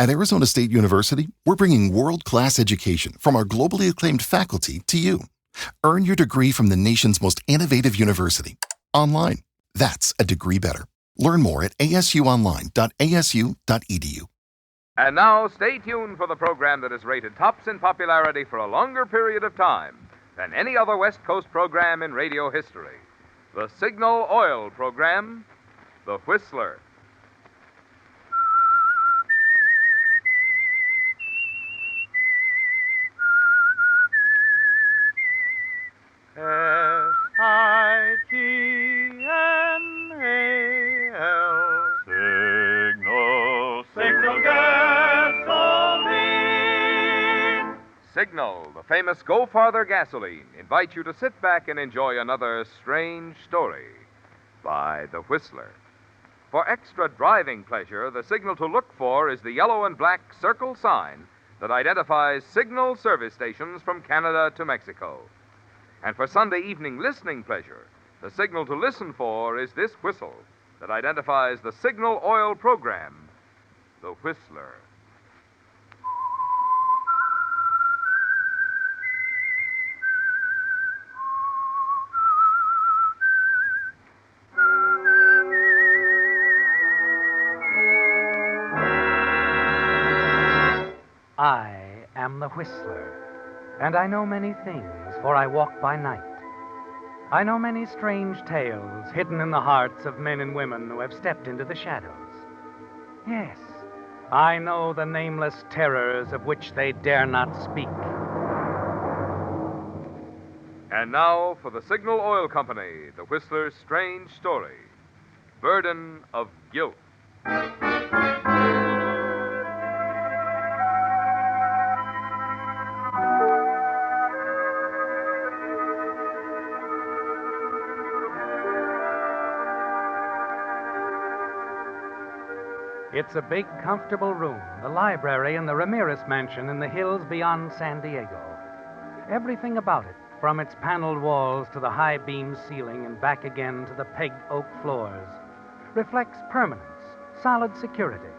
At Arizona State University, we're bringing world-class education from our globally acclaimed faculty to you. Earn your degree from the nation's most innovative university. Online. That's a degree better. Learn more at asuonline.asu.edu. And now, stay tuned for the program that is rated tops in popularity for a longer period of time than any other West Coast program in radio history. The Signal Oil program, The Whistler. Signal, Signal gasoline. Signal, the famous Go Farther gasoline, invites you to sit back and enjoy another strange story by The Whistler. For extra driving pleasure, the signal to look for is the yellow and black circle sign that identifies Signal service stations from Canada to Mexico. And for Sunday evening listening pleasure, the signal to listen for is this whistle that identifies the Signal Oil program, The Whistler. I am the Whistler, and I know many things, for I walk by night. I know many strange tales hidden in the hearts of men and women who have stepped into the shadows. Yes, I know the nameless terrors of which they dare not speak. And now for the Signal Oil Company, The Whistler's strange story, Burden of Guilt. It's a big, comfortable room, the library in the Ramirez mansion in the hills beyond San Diego. Everything about it, from its paneled walls to the high beam ceiling and back again to the pegged oak floors, reflects permanence, solid security.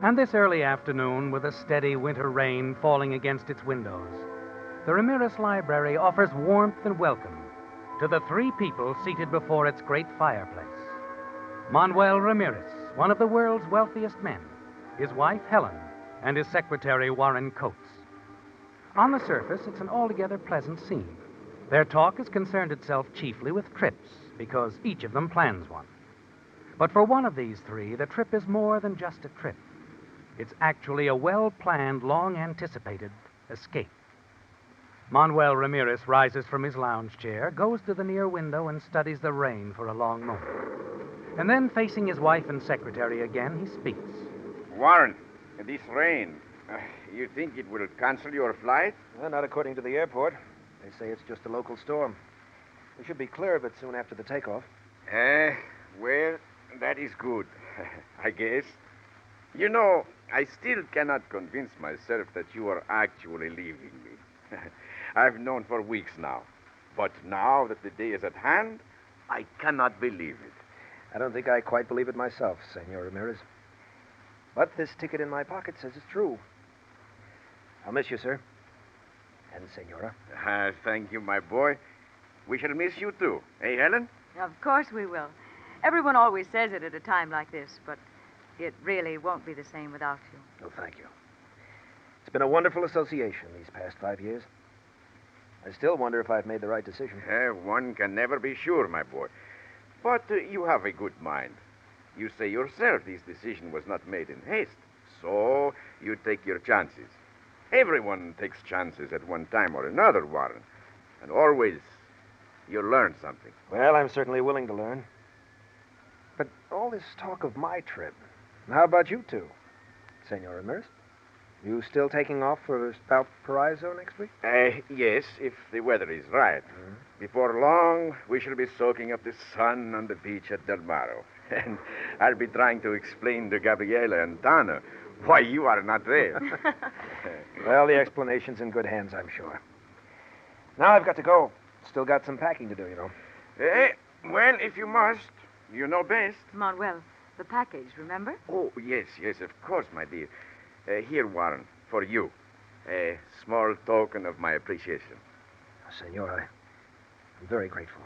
And this early afternoon, with a steady winter rain falling against its windows, the Ramirez Library offers warmth and welcome to the three people seated before its great fireplace. Manuel Ramirez, one of the world's wealthiest men, his wife Helen, and his secretary Warren Coates. On the surface, it's an altogether pleasant scene. Their talk has concerned itself chiefly with trips, because each of them plans one. But for one of these three, the trip is more than just a trip. It's actually a well-planned, long-anticipated escape. Manuel Ramirez rises from his lounge chair, goes to the near window, and studies the rain for a long moment. And then, facing his wife and secretary again, he speaks. Warren, this rain, you think it will cancel your flight? Well, not according to the airport. They say it's just a local storm. We should be clear of it soon after the takeoff. Well, that is good, I guess. You know, I still cannot convince myself that you are actually leaving me. I've known for weeks now. But now that the day is at hand, I cannot believe it. I don't think I quite believe it myself, Senor Ramirez. But this ticket in my pocket says it's true. I'll miss you, sir. And Senora. Thank you, my boy. We shall miss you, too. Eh, Helen? Of course we will. Everyone always says it at a time like this, but it really won't be the same without you. Oh, thank you. It's been a wonderful association these past 5 years. I still wonder if I've made the right decision. One can never be sure, my boy. But you have a good mind. You say yourself this decision was not made in haste, so you take your chances. Everyone takes chances at one time or another, Warren. And always you learn something. Well, I'm certainly willing to learn. But all this talk of my trip, how about you two? Senor Ramirez? You still taking off for Valparaiso next week? Yes, if the weather is right. Mm-hmm. Before long, we shall be soaking up the sun on the beach at Del Mar. And I'll be trying to explain to Gabriela and Tana why you are not there. Well, the explanation's in good hands, I'm sure. Now I've got to go. Still got some packing to do, you know. Well, if you must, you know best. Manuel, the package, remember? Oh, yes, of course, my dear. Here, Warren, for you. A small token of my appreciation. Senor, I'm very grateful.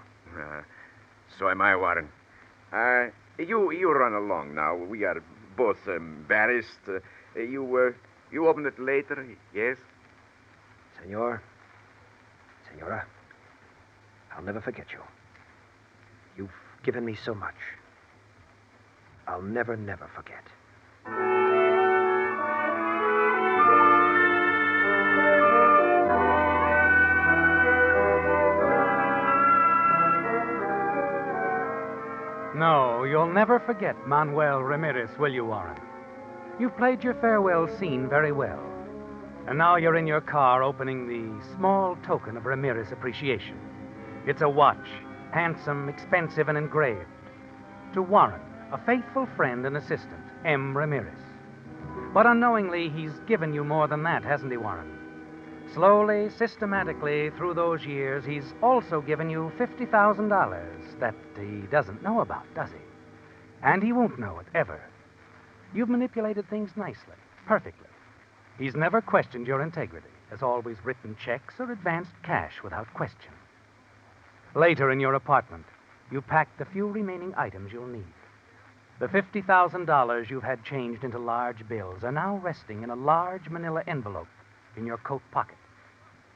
So am I, Warren. You run along now. We are both embarrassed. You open it later, yes? Senora, I'll never forget you. You've given me so much. I'll never forget. No, you'll never forget Manuel Ramirez, will you, Warren? You've played your farewell scene very well. And now you're in your car opening the small token of Ramirez appreciation. It's a watch, handsome, expensive, and engraved. To Warren, a faithful friend and assistant, M. Ramirez. But unknowingly, he's given you more than that, hasn't he, Warren? Slowly, systematically, through those years, he's also given you $50,000 that he doesn't know about, does he? And he won't know it, ever. You've manipulated things nicely, perfectly. He's never questioned your integrity, has always written checks or advanced cash without question. Later in your apartment, you packed the few remaining items you'll need. The $50,000 you've had changed into large bills are now resting in a large manila envelope in your coat pocket.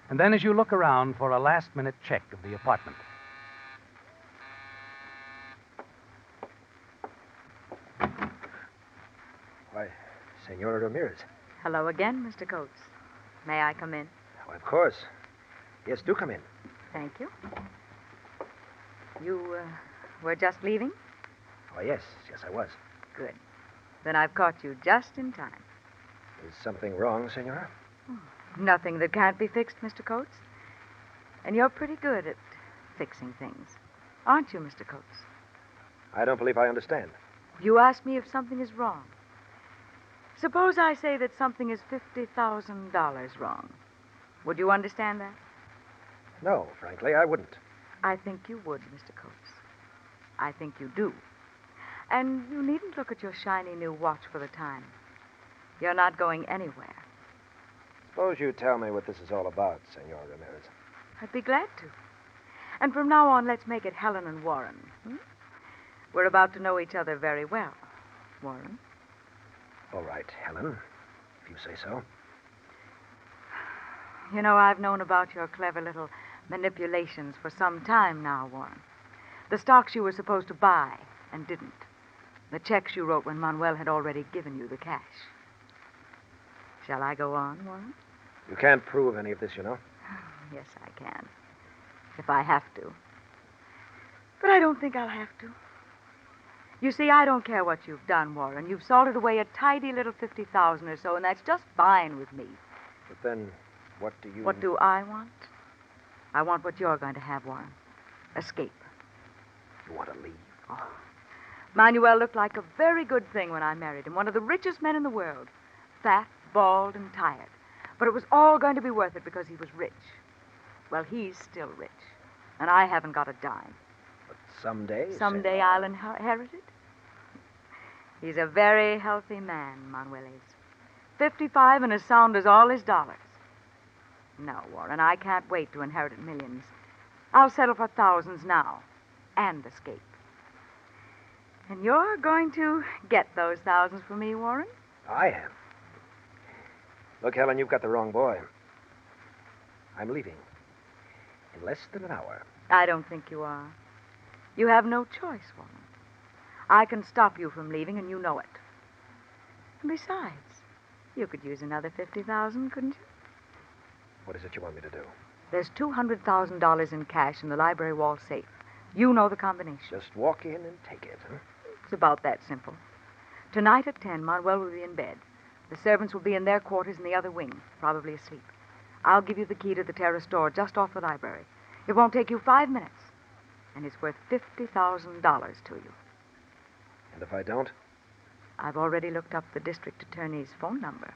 And then as you look around for a last-minute check of the apartment. Why, Senora Ramirez. Hello again, Mr. Coates. May I come in? Oh, of course. Yes, do come in. Thank you. You were just leaving? Oh, yes, I was. Good. Then I've caught you just in time. Is something wrong, Senora? Nothing that can't be fixed, Mr. Coates. And you're pretty good at fixing things. Aren't you, Mr. Coates? I don't believe I understand. You asked me if something is wrong. Suppose I say that something is $50,000 wrong. Would you understand that? No, frankly, I wouldn't. I think you would, Mr. Coates. I think you do. And you needn't look at your shiny new watch for the time. You're not going anywhere. Suppose you tell me what this is all about, Senor Ramirez. I'd be glad to. And from now on, let's make it Helen and Warren. We're about to know each other very well, Warren. All right, Helen, if you say so. You know, I've known about your clever little manipulations for some time now, Warren. The stocks you were supposed to buy and didn't. The checks you wrote when Manuel had already given you the cash. Shall I go on, Warren? You can't prove any of this, you know. Yes, I can. If I have to. But I don't think I'll have to. You see, I don't care what you've done, Warren. You've salted away a tidy little $50,000 or so, and that's just fine with me. But then, what do you... What do I want? I want what you're going to have, Warren. Escape. You want to leave? Oh. Manuel looked like a very good thing when I married him. One of the richest men in the world. Fat, bald, and tired. But it was all going to be worth it because he was rich. Well, he's still rich. And I haven't got a dime. But someday... Someday I'll inherit it. He's a very healthy man, Manuel is. 55 and as sound as all his dollars. No, Warren, I can't wait to inherit millions. I'll settle for thousands now. And escape. And you're going to get those thousands for me, Warren? I am. Look, Helen, you've got the wrong boy. I'm leaving. In less than an hour. I don't think you are. You have no choice, Warren. I can stop you from leaving, and you know it. And besides, you could use another $50,000, couldn't you? What is it you want me to do? There's $200,000 in cash in the library wall safe. You know the combination. Just walk in and take it, huh? It's about that simple. Tonight at 10, Manuel will be in bed. The servants will be in their quarters in the other wing, probably asleep. I'll give you the key to the terrace door just off the library. It won't take you 5 minutes. And it's worth $50,000 to you. And if I don't? I've already looked up the district attorney's phone number,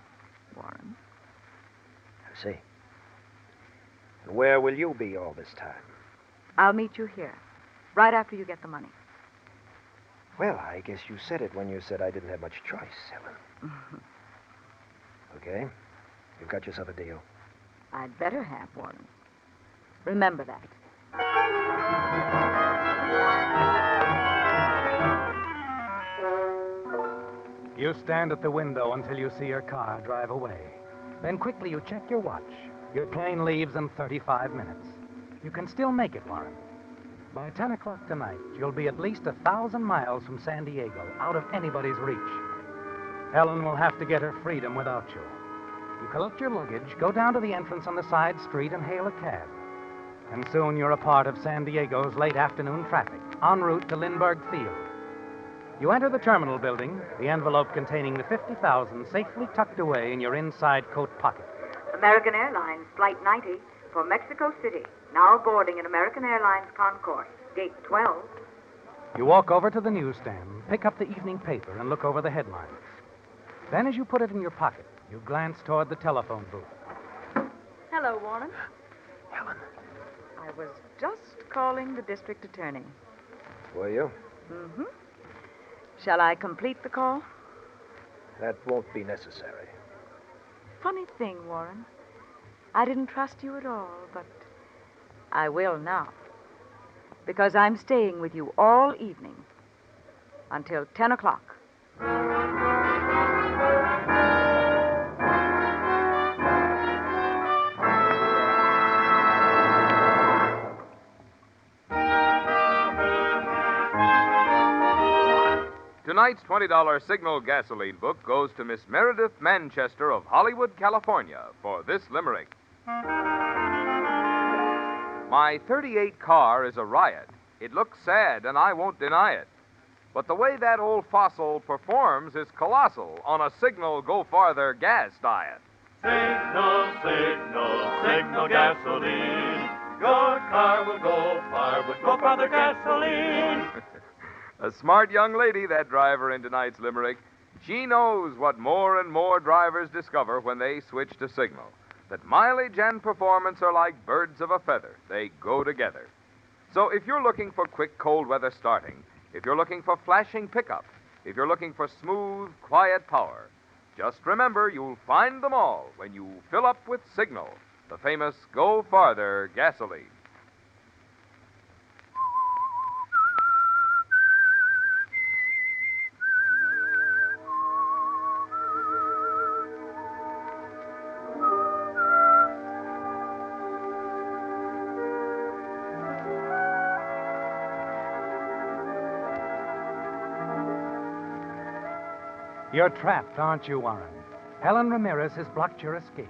Warren. I see. And where will you be all this time? I'll meet you here, right after you get the money. Well, I guess you said it when you said I didn't have much choice, Helen. Okay. You've got yourself a deal. I'd better have, Warren. Remember that. You stand at the window until you see your car drive away. Then quickly you check your watch. Your plane leaves in 35 minutes. You can still make it, Warren. By 10 o'clock tonight, you'll be at least 1,000 miles from San Diego, out of anybody's reach. Helen will have to get her freedom without you. You collect your luggage, go down to the entrance on the side street, and hail a cab. And soon you're a part of San Diego's late afternoon traffic, en route to Lindbergh Field. You enter the terminal building, the envelope containing the $50,000 safely tucked away in your inside coat pocket. American Airlines, Flight 90, for Mexico City. Now boarding at American Airlines Concourse, Gate 12. You walk over to the newsstand, pick up the evening paper, and look over the headlines. Then, as you put it in your pocket, you glance toward the telephone booth. Hello, Warren. Helen. I was just calling the district attorney. Were you? Mm-hmm. Shall I complete the call? That won't be necessary. Funny thing, Warren. I didn't trust you at all, but I will now. Because I'm staying with you all evening. Until 10 o'clock. Tonight's $20 Signal gasoline book goes to Miss Meredith Manchester of Hollywood, California, for this limerick. My 38 car is a riot. It looks sad, and I won't deny it. But the way that old fossil performs is colossal on a Signal Go Farther gas diet. Signal, signal, signal gasoline. Your car will go far with Go Farther gasoline. A smart young lady, that driver in tonight's limerick. She knows what more and more drivers discover when they switch to Signal. That mileage and performance are like birds of a feather. They go together. So if you're looking for quick cold weather starting, if you're looking for flashing pickup, if you're looking for smooth, quiet power, just remember you'll find them all when you fill up with Signal, the famous Go Farther gasoline. You're trapped, aren't you, Warren? Helen Ramirez has blocked your escape.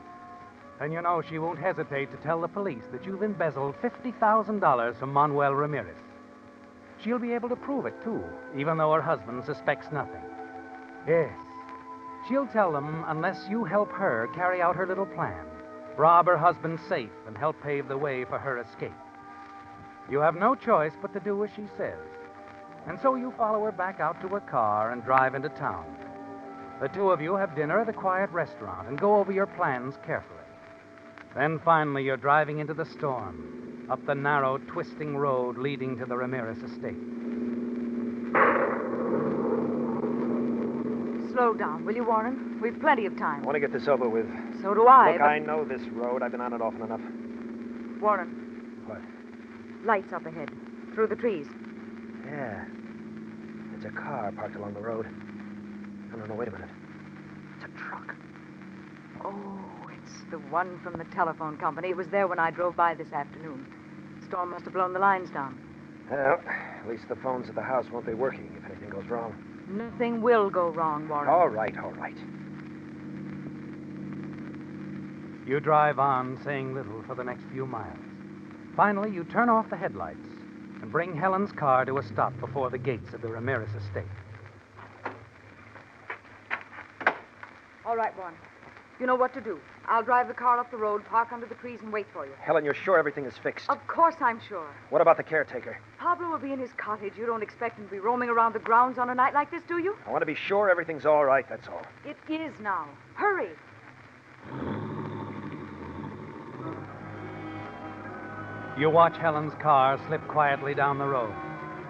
And you know she won't hesitate to tell the police that you've embezzled $50,000 from Manuel Ramirez. She'll be able to prove it, too, even though her husband suspects nothing. Yes, she'll tell them unless you help her carry out her little plan, rob her husband's safe and help pave the way for her escape. You have no choice but to do as she says. And so you follow her back out to her car and drive into town. The two of you have dinner at a quiet restaurant and go over your plans carefully. Then finally you're driving into the storm, up the narrow, twisting road leading to the Ramirez estate. Slow down, will you, Warren? We've plenty of time. I want to get this over with. So do I. Look, but... I know this road. I've been on it often enough. Warren. What? Lights up ahead, through the trees. Yeah. It's a car parked along the road. No, wait a minute. It's a truck. Oh, it's the one from the telephone company. It was there when I drove by this afternoon. Storm must have blown the lines down. Well, at least the phones at the house won't be working if anything goes wrong. Nothing will go wrong, Warren. All right, all right. You drive on, saying little for the next few miles. Finally, you turn off the headlights and bring Helen's car to a stop before the gates of the Ramirez estate. All right, Warren. You know what to do. I'll drive the car up the road, park under the trees, and wait for you. Helen, you're sure everything is fixed? Of course I'm sure. What about the caretaker? Pablo will be in his cottage. You don't expect him to be roaming around the grounds on a night like this, do you? I want to be sure everything's all right, that's all. It is now. Hurry. You watch Helen's car slip quietly down the road.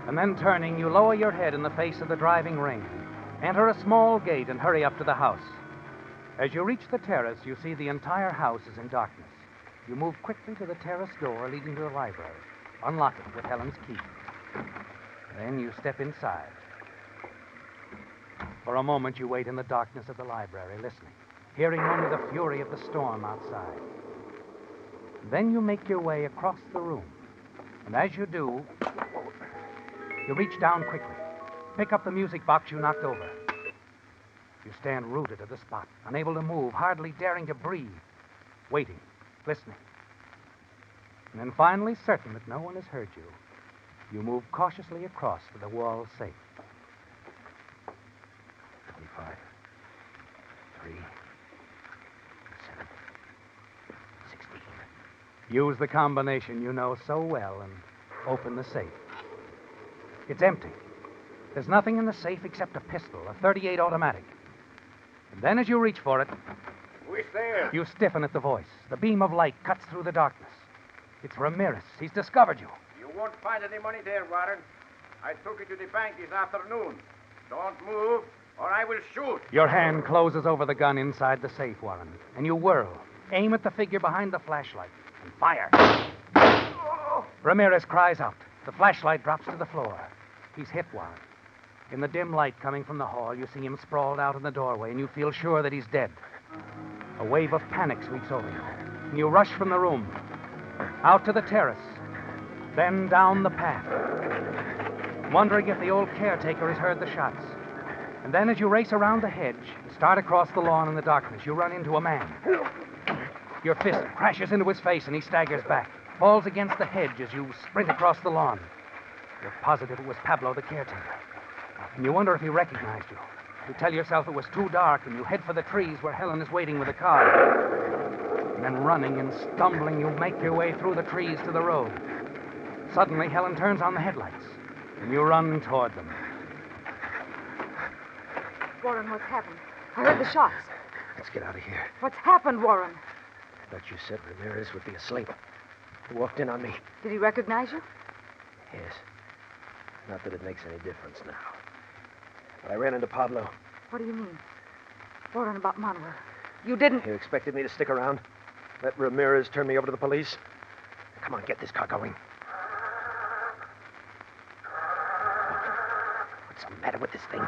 And then turning, you lower your head in the face of the driving rain, enter a small gate, and hurry up to the house. As you reach the terrace, you see the entire house is in darkness. You move quickly to the terrace door leading to the library, unlock it with Helen's key. Then you step inside. For a moment, you wait in the darkness of the library, listening, hearing only the fury of the storm outside. Then you make your way across the room. And as you do, you reach down quickly, pick up the music box you knocked over. You stand rooted at the spot, unable to move, hardly daring to breathe, waiting, listening. And then finally, certain that no one has heard you, you move cautiously across to the wall safe. 25, 3, 7, 16. Use the combination you know so well and open the safe. It's empty. There's nothing in the safe except a pistol, a .38 automatic. And then as you reach for it, Who is there? you stiffen at the voice. The beam of light cuts through the darkness. It's Ramirez. He's discovered you. You won't find any money there, Warren. I took it to the bank this afternoon. Don't move, or I will shoot. Your hand closes over the gun inside the safe, Warren, and you whirl, aim at the figure behind the flashlight, and fire. Ramirez cries out. The flashlight drops to the floor. He's hit, Warren. In the dim light coming from the hall, you see him sprawled out in the doorway, and you feel sure that he's dead. A wave of panic sweeps over you, and you rush from the room, out to the terrace, then down the path, wondering if the old caretaker has heard the shots. And then as you race around the hedge, start across the lawn in the darkness, you run into a man. Your fist crashes into his face, and he staggers back, falls against the hedge as you sprint across the lawn. You're positive it was Pablo, the caretaker. And you wonder if he recognized you. You tell yourself it was too dark, and you head for the trees where Helen is waiting with the car. And then running and stumbling, you make your way through the trees to the road. Suddenly, Helen turns on the headlights, and you run toward them. Warren, what's happened? I heard the shots. Let's get out of here. What's happened, Warren? I thought you said Ramirez would be asleep. He walked in on me. Did he recognize you? Yes. Not that it makes any difference now. But I ran into Pablo. What do you mean? Warren, about Manuel. You didn't... You expected me to stick around? Let Ramirez turn me over to the police? Come on, get this car going. What's the matter with this thing?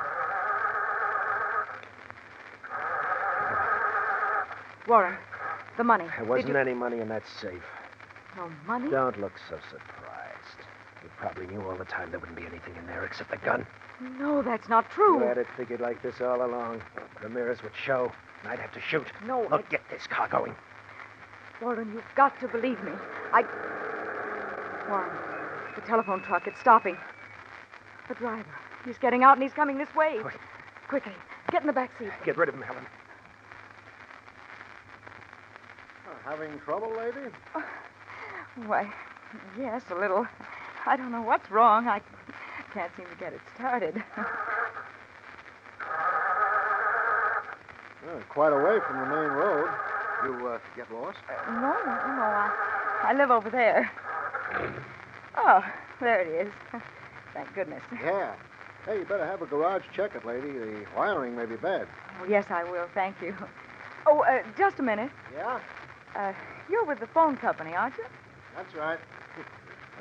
Warren, the money. There wasn't any money in that safe. No money? Don't look so surprised. You probably knew all the time there wouldn't be anything in there except the gun. No, that's not true. You had it figured like this all along. Ramirez would show, and I'd have to shoot. No, Look, get this car going. Warren, you've got to believe me. Warren, the telephone truck, it's stopping. The driver, he's getting out and he's coming this way. Quick. Quickly, get in the back seat. Get rid of him, Helen. Having trouble, lady? Why, yes, a little. I don't know what's wrong. I can't seem to get it started. Quite away from the main road. You get lost? No. I live over there. Oh, there it is. Thank goodness. Yeah. Hey, you better have a garage check it, lady. The wiring may be bad. Oh, yes, I will. Thank you. Oh, just a minute. Yeah? You're with the phone company, aren't you? That's right.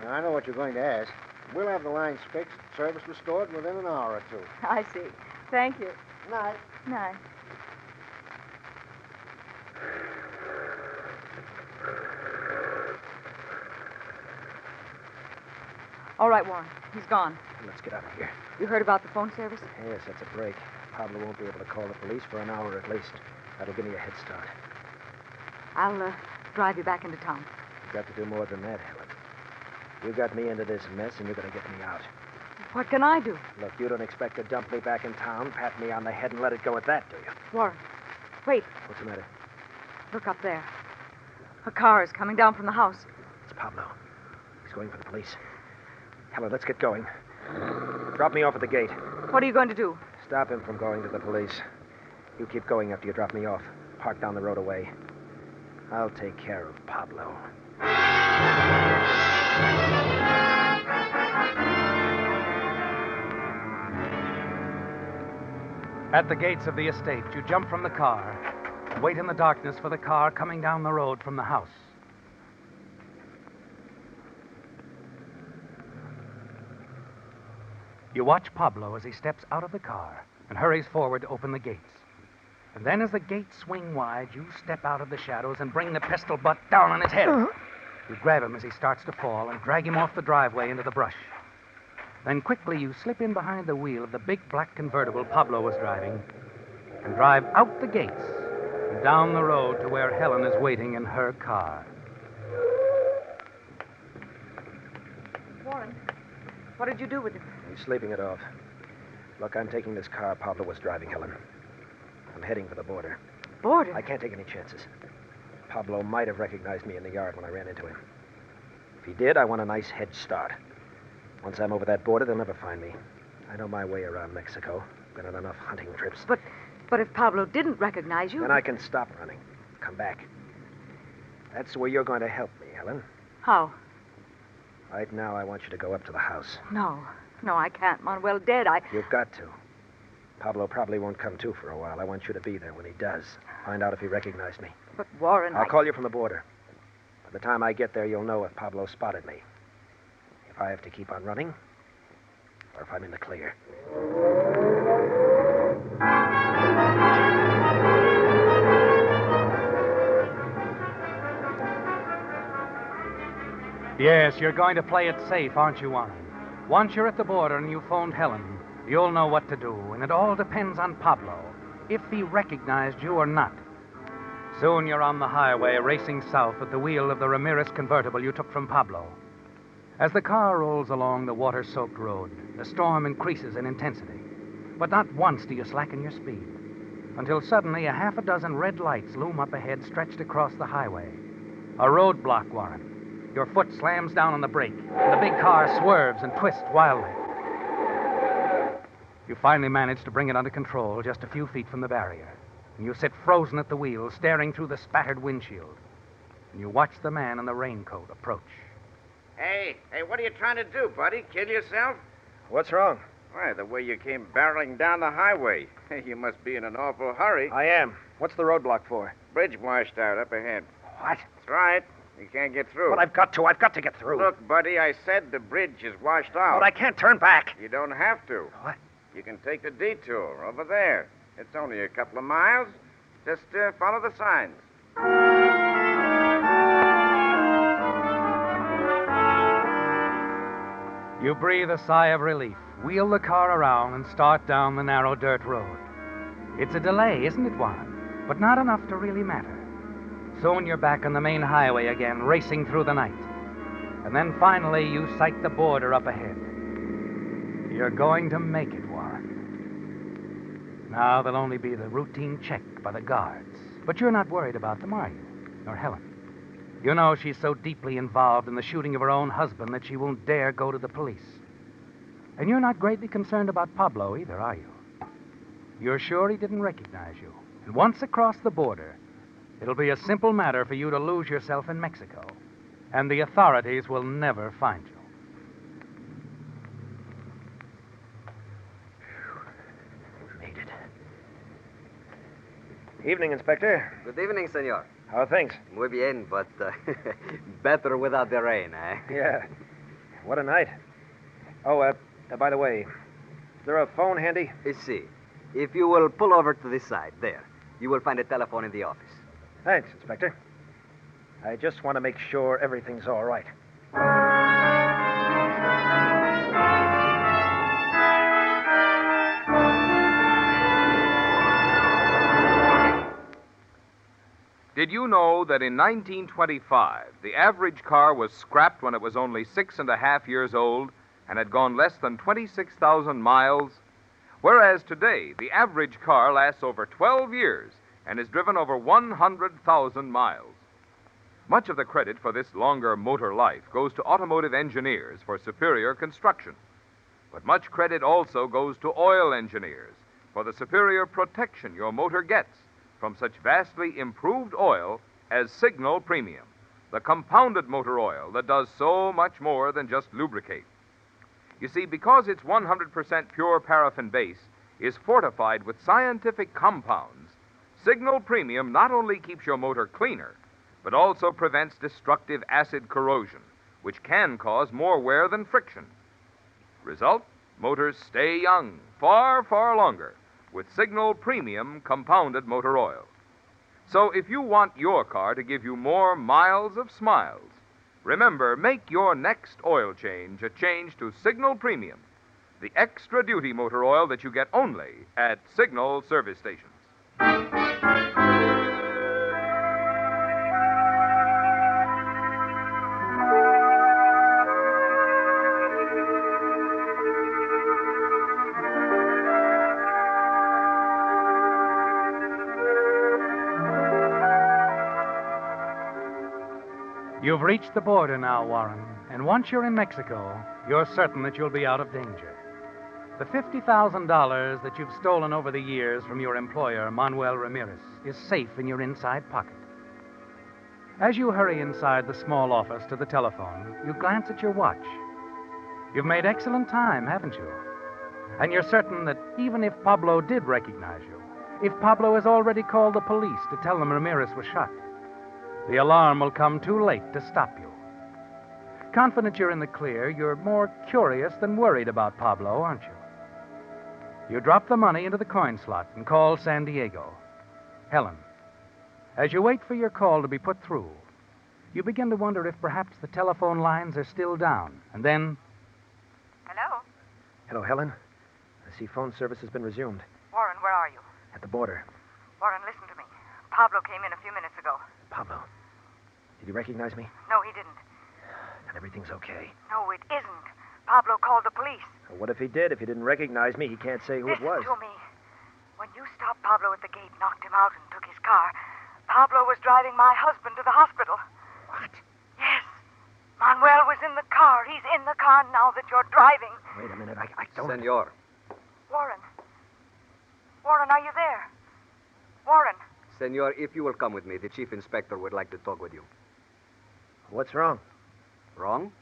I know what you're going to ask. We'll have the lines fixed, service restored within an hour or two. I see. Thank you. Night. Night. All right, Warren. He's gone. Let's get out of here. You heard about the phone service? Yes, that's a break. Pablo won't be able to call the police for an hour at least. That'll give me a head start. I'll drive you back into town. You've got to do more than that, Helen. You got me into this mess, and you're going to get me out. What can I do? Look, you don't expect to dump me back in town, pat me on the head, and let it go at that, do you? Warren, wait. What's the matter? Look up there. A car is coming down from the house. It's Pablo. He's going for the police. Helen, let's get going. Drop me off at the gate. What are you going to do? Stop him from going to the police. You keep going after you drop me off. Park down the road away. I'll take care of Pablo. At the gates of the estate, you jump from the car, wait in the darkness for the car coming down the road from the house. You watch Pablo as he steps out of the car and hurries forward to open the gates. And then as the gates swing wide, you step out of the shadows and bring the pistol butt down on his head. You grab him as he starts to fall and drag him off the driveway into the brush. Then quickly you slip in behind the wheel of the big black convertible Pablo was driving and drive out the gates and down the road to where Helen is waiting in her car. Warren, what did you do with him? He's sleeping it off. Look, I'm taking this car Pablo was driving, Helen. I'm heading for the border. Border? I can't take any chances. Pablo might have recognized me in the yard when I ran into him. If he did, I want a nice head start. Once I'm over that border, they'll never find me. I know my way around Mexico. Been on enough hunting trips. But if Pablo didn't recognize you... Then I can stop running. Come back. That's where you're going to help me, Helen. How? Right now, I want you to go up to the house. No, I can't. Manuel dead. You've got to. Pablo probably won't come to for a while. I want you to be there when he does. Find out if he recognized me. But, Warren, I'll call you from the border. By the time I get there, you'll know if Pablo spotted me. If I have to keep on running, or if I'm in the clear. Yes, you're going to play it safe, aren't you, Warren? Once you're at the border and you've phoned Helen, you'll know what to do, and it all depends on Pablo, if he recognized you or not. Soon you're on the highway, racing south at the wheel of the Ramirez convertible you took from Pablo. As the car rolls along the water-soaked road, the storm increases in intensity. But not once do you slacken your speed, until suddenly a half a dozen red lights loom up ahead, stretched across the highway. A roadblock, Warren. Your foot slams down on the brake, and the big car swerves and twists wildly. You finally manage to bring it under control just a few feet from the barrier. And you sit frozen at the wheel, staring through the spattered windshield. And you watch the man in the raincoat approach. Hey, what are you trying to do, buddy? Kill yourself? What's wrong? Why, the way you came barreling down the highway. You must be in an awful hurry. I am. What's the roadblock for? Bridge washed out up ahead. What? That's right. You can't get through. But I've got to get through. Look, buddy, I said the bridge is washed out. But I can't turn back. You don't have to. What? You can take the detour over there. It's only a couple of miles. Just follow the signs. You breathe a sigh of relief, wheel the car around, and start down the narrow dirt road. It's a delay, isn't it, Warren? But not enough to really matter. Soon you're back on the main highway again, racing through the night. And then finally you sight the border up ahead. You're going to make it, Warren. Now there'll only be the routine check by the guards. But you're not worried about them, are you? Nor Helen. You know she's so deeply involved in the shooting of her own husband that she won't dare go to the police. And you're not greatly concerned about Pablo either, are you? You're sure he didn't recognize you. And once across the border, it'll be a simple matter for you to lose yourself in Mexico. And the authorities will never find you. Made it. Evening, Inspector. Good evening, senor. How are things? Muy bien, but better without the rain, eh? Yeah. What a night. Oh, by the way, is there a phone handy? See, if you will pull over to this side, there, you will find a telephone in the office. Thanks, Inspector. I just want to make sure everything's all right. Did you know that in 1925, the average car was scrapped when it was only 6.5 years old and had gone less than 26,000 miles? Whereas today, the average car lasts over 12 years and is driven over 100,000 miles. Much of the credit for this longer motor life goes to automotive engineers for superior construction. But much credit also goes to oil engineers for the superior protection your motor gets from such vastly improved oil as Signal Premium, the compounded motor oil that does so much more than just lubricate. You see, because its 100% pure paraffin base is fortified with scientific compounds, Signal Premium not only keeps your motor cleaner, but also prevents destructive acid corrosion, which can cause more wear than friction. Result? Motors stay young far, far longer with Signal Premium compounded motor oil. So if you want your car to give you more miles of smiles, remember, make your next oil change a change to Signal Premium, the extra duty motor oil that you get only at Signal service stations. You've reached the border now, Warren, and once you're in Mexico, you're certain that you'll be out of danger. The $50,000 that you've stolen over the years from your employer, Manuel Ramirez, is safe in your inside pocket. As you hurry inside the small office to the telephone, you glance at your watch. You've made excellent time, haven't you? And you're certain that even if Pablo did recognize you, if Pablo has already called the police to tell them Ramirez was shot, the alarm will come too late to stop you. Confident you're in the clear, you're more curious than worried about Pablo, aren't you? You drop the money into the coin slot and call San Diego. Helen, as you wait for your call to be put through, you begin to wonder if perhaps the telephone lines are still down. And then... Hello? Hello, Helen. I see phone service has been resumed. Warren, where are you? At the border. Warren, listen to me. Pablo came in a few minutes ago. Pablo. Did he recognize me? No, he didn't. And everything's okay. No, it isn't. Pablo called the police. Well, what if he did? If he didn't recognize me, he can't say who it was. Listen to me. When you stopped Pablo at the gate, knocked him out, and took his car, Pablo was driving my husband to the hospital. What? Yes. Manuel was in the car. He's in the car now that you're driving. Wait a minute. I don't... Senor. Warren. Warren, are you there? Warren. Senor, if you will come with me, the chief inspector would like to talk with you. What's wrong? Wrong?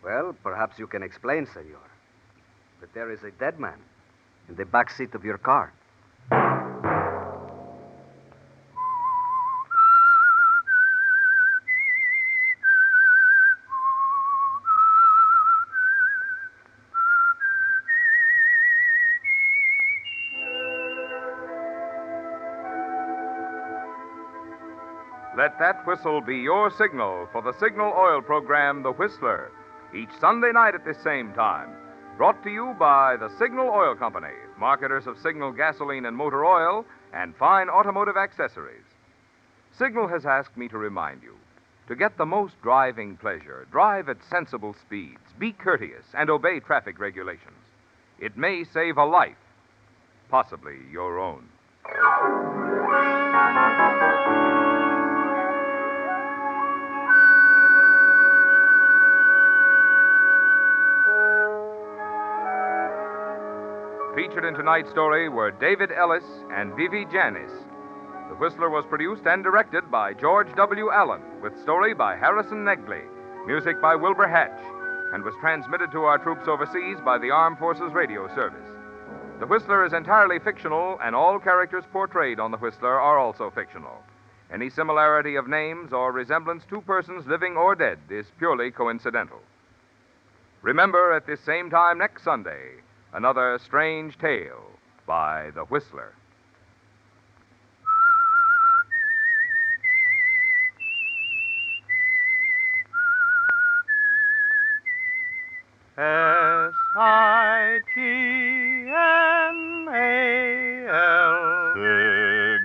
Well, perhaps you can explain, senor. But there is a dead man in the back seat of your car. Let that whistle be your signal for the Signal Oil program, The Whistler, each Sunday night at this same time. Brought to you by the Signal Oil Company, marketers of Signal gasoline and motor oil and fine automotive accessories. Signal has asked me to remind you, to get the most driving pleasure, drive at sensible speeds, be courteous, and obey traffic regulations. It may save a life, possibly your own. Featured in tonight's story were David Ellis and Vivi Janis. The Whistler was produced and directed by George W. Allen, with story by Harrison Negley, music by Wilbur Hatch, and was transmitted to our troops overseas by the Armed Forces Radio Service. The Whistler is entirely fictional, and all characters portrayed on The Whistler are also fictional. Any similarity of names or resemblance to persons living or dead is purely coincidental. Remember, at this same time next Sunday, another strange tale by The Whistler.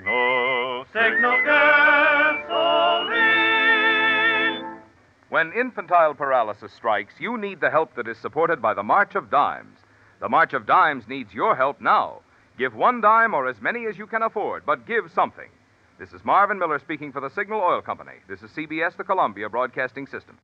Signal, signal gasoline. When infantile paralysis strikes, you need the help that is supported by the March of Dimes. The March of Dimes needs your help now. Give one dime or as many as you can afford, but give something. This is Marvin Miller speaking for the Signal Oil Company. This is CBS, the Columbia Broadcasting System.